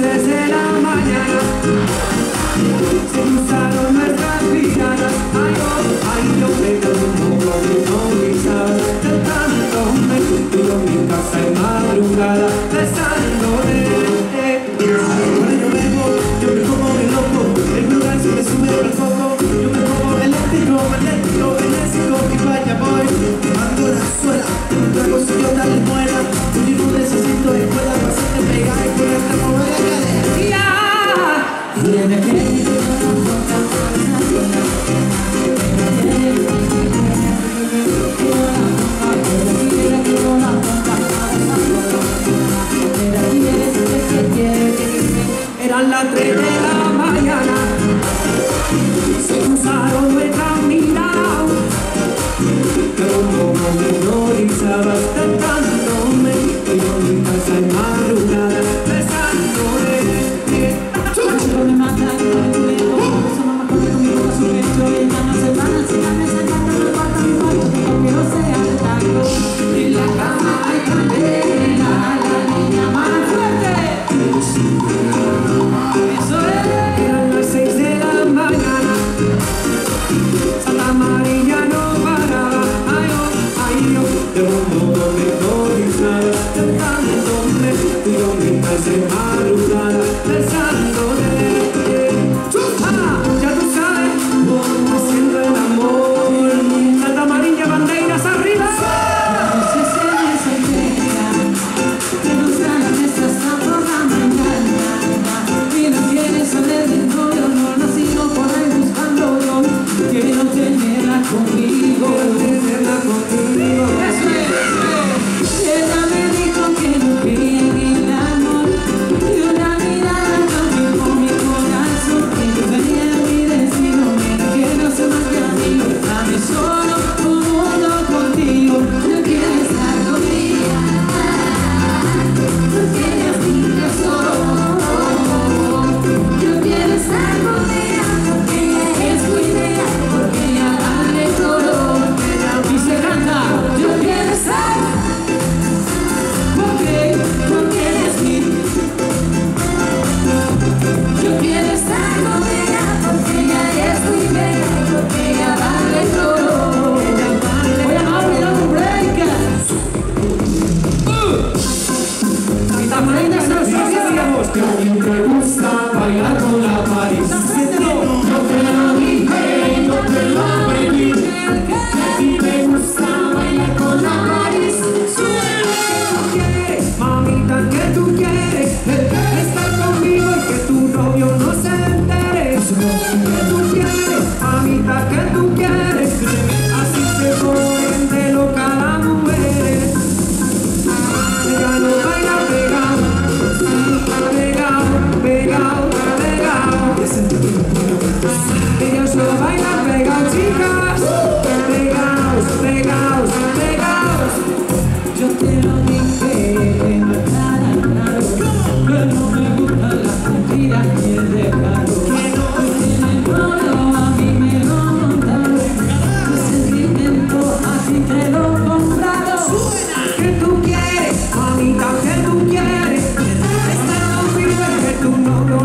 6 de la mañana se cruzaron nuestras miradas. Ay, yo pego un poco de novizadas, de tanto me tiro en mi casa en madrugada, besándole. Ahora yo bebo, yo me como el loco, el lugar se me sube el foco, yo me como eléctrico, magnético, eléctrico, y vaya voy, quemando la suela, un trago si yo tal muera, yo no necesito escuela para hacerte pegar y con esta mover academia. Tiene que eran las 3 de la mañana, se cruzaron nuestras miradas, pero como memorizabas de tanto me tiro en mi casa en madrugada, besándole. Me mata el cuerpo, eso no me acuerdo conmigo con su pecho, y ella no se van así a mesa, ya no me guarda mi cuarto, que no sea el tango, en la cama hay candela, la niña más fuerte. Eso es. Eran las 6 de la mañana, Santa María no paraba, ay, yo, de un modo memorizada, de tanto me tiro en mi casa en madrugada, besándole. Ya tú sabes, haciendo el amor, Santa María, bandeiras arriba. Quiero tenerla conmigo, eso es. Ella me dijo que no quería el amor, y una mirada cambió mi corazón, que yo tenía mi destino, mira que no se más que a mí, dame solo un mundo contigo, yo quiero estar contigo, porque ella finge solo, yo quiero estar contigo, porque ella es muy bella. Y se canta, yo quiero estar, porque eres mí. Yo quiero estar con ella, porque ella es muy bella, porque ella vale todo. Voy a abrir un break. Santa Marina se nos decíamos que a mí me gusta bailar con la París. Yo te lo dije, yo te lo aprendí. Me gusta bailar con la París. Mamita, ¿qué tú quieres? Estar conmigo y que tu novio no se entere. ¿Qué tú quieres? Mamita, ¿qué tú quieres? Así se ponen de loca las mujeres. Pegado, baila pegado, pegado, pegado, pegado. Ellos solo bailan pegados, chicas. Pegados, pegados, pegados. Yo te lo dije, que no es nada claro, que no me gustan las mentiras ni el descaro. Que no tiene todo, a mí me lo montaron. El sentimiento así te lo compraron. ¿Qué tú quieres, mamita? ¿Qué tú quieres? Estar conmigo y que tu novio